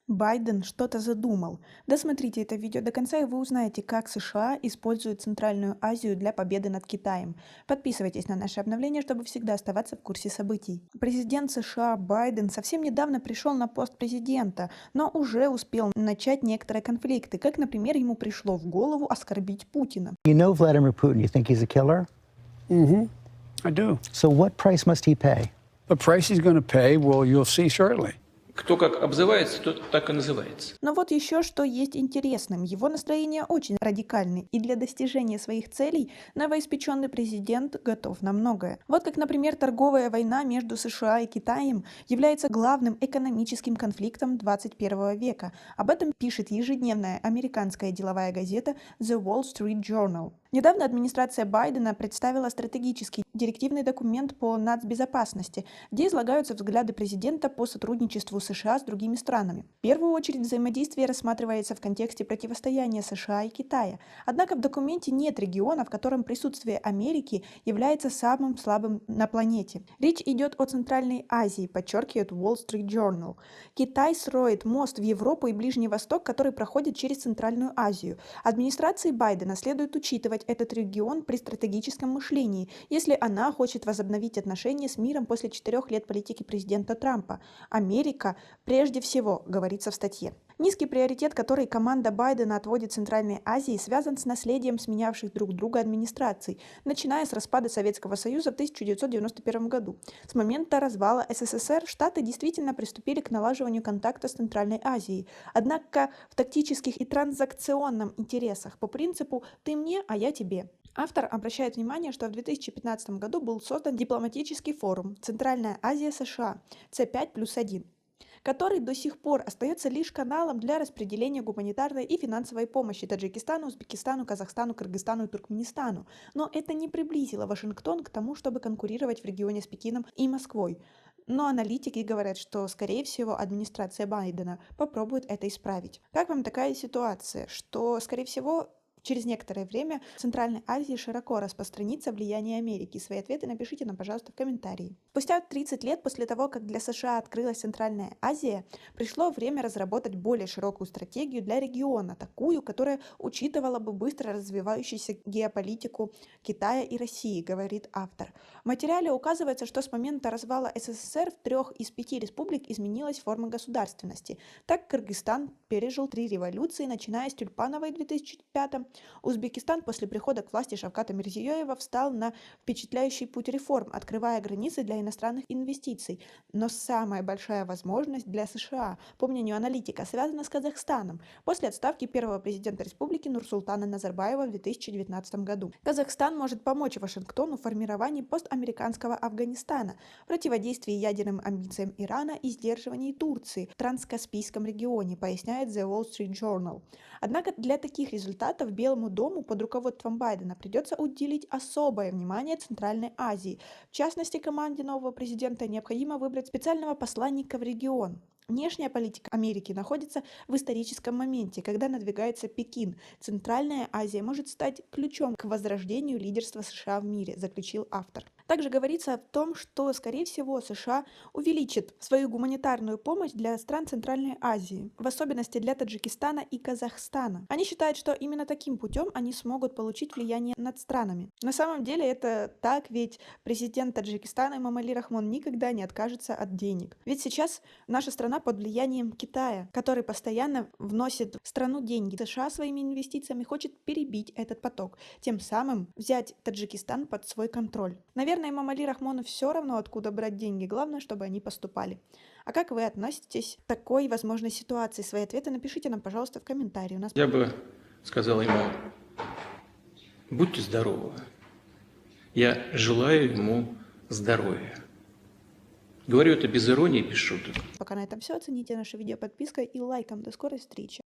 Байден что-то задумал. Досмотрите это видео до конца, и вы узнаете, как США используют Центральную Азию для победы над Китаем. Подписывайтесь на наши обновления, чтобы всегда оставаться в курсе событий. Президент США Байден совсем недавно пришел на пост президента, но уже успел начать некоторые конфликты, как, например, ему пришло в голову оскорбить Путина. You know Vladimir Putin. You think he's a killer? I do. So what price must he pay? The price he's going to pay, well, you'll see shortly. Кто как обзывается, тот так и называется. Но вот еще что есть интересным. Его настроения очень радикальны, и для достижения своих целей новоиспеченный президент готов на многое. Вот как, например, торговая война между США и Китаем является главным экономическим конфликтом 21 века. Об этом пишет ежедневная американская деловая газета The Wall Street Journal. Недавно администрация Байдена представила стратегический директивный документ по нацбезопасности, где излагаются взгляды президента по сотрудничеству США с другими странами. В первую очередь взаимодействие рассматривается в контексте противостояния США и Китая. Однако в документе нет региона, в котором присутствие Америки является самым слабым на планете. Речь идет о Центральной Азии, подчеркивает Wall Street Journal. Китай строит мост в Европу и Ближний Восток, который проходит через Центральную Азию. Администрации Байдена следует учитывать этот регион при стратегическом мышлении, если она хочет возобновить отношения с миром после 4 лет политики президента Трампа. Америка прежде всего, говорится в статье. Низкий приоритет, который команда Байдена отводит Центральной Азии, связан с наследием сменявших друг друга администраций, начиная с распада Советского Союза в 1991 году. С момента развала СССР Штаты действительно приступили к налаживанию контакта с Центральной Азией, однако в тактических и транзакционном интересах по принципу «ты мне, а я тебе». Автор обращает внимание, что в 2015 году был создан дипломатический форум «Центральная Азия-США» C5+1, который до сих пор остается лишь каналом для распределения гуманитарной и финансовой помощи Таджикистану, Узбекистану, Казахстану, Кыргызстану и Туркменистану. Но это не приблизило Вашингтон к тому, чтобы конкурировать в регионе с Пекином и Москвой. Но аналитики говорят, что, скорее всего, администрация Байдена попробует это исправить. Как вам такая ситуация, что, скорее всего, через некоторое время в Центральной Азии широко распространится влияние Америки? Свои ответы напишите нам, пожалуйста, в комментарии. Спустя 30 лет после того, как для США открылась Центральная Азия, пришло время разработать более широкую стратегию для региона, такую, которая учитывала бы быстро развивающуюся геополитику Китая и России, говорит автор. В материале указывается, что с момента развала СССР в 3 из 5 республик изменилась форма государственности. Так Кыргызстан пережил 3 революции, начиная с Тюльпановой в 2005 году. Узбекистан после прихода к власти Шавката Мирзиёева встал на впечатляющий путь реформ, открывая границы для иностранных инвестиций. Но самая большая возможность для США, по мнению аналитика, связана с Казахстаном после отставки первого президента республики Нурсултана Назарбаева в 2019 году. Казахстан может помочь Вашингтону в формировании постамериканского Афганистана, противодействии ядерным амбициям Ирана и сдерживании Турции в Транскаспийском регионе, поясняет The Wall Street Journal. Однако для таких результатов Белому дому под руководством Байдена придется уделить особое внимание Центральной Азии. В частности, команде нового президента необходимо выбрать специального посланника в регион. Внешняя политика Америки находится в историческом моменте, когда надвигается Пекин. Центральная Азия может стать ключом к возрождению лидерства США в мире, заключил автор. Также говорится о том, что, скорее всего, США увеличит свою гуманитарную помощь для стран Центральной Азии, в особенности для Таджикистана и Казахстана. Они считают, что именно таким путем они смогут получить влияние над странами. На самом деле это так, ведь президент Таджикистана Эмомали Рахмон никогда не откажется от денег. Ведь сейчас наша страна под влиянием Китая, который постоянно вносит в страну деньги. США своими инвестициями хочет перебить этот поток, тем самым взять Таджикистан под свой контроль. Наверное, Эмомали Рахмону все равно, откуда брать деньги, главное, чтобы они поступали. А как вы относитесь к такой возможной ситуации? Свои ответы напишите нам, пожалуйста, в комментарии. Я бы сказал ему: будьте здоровы. Я желаю ему здоровья. Говорю это без иронии, без шуток. Пока на этом все. Оцените наше видео подпиской и лайком. До скорой встречи.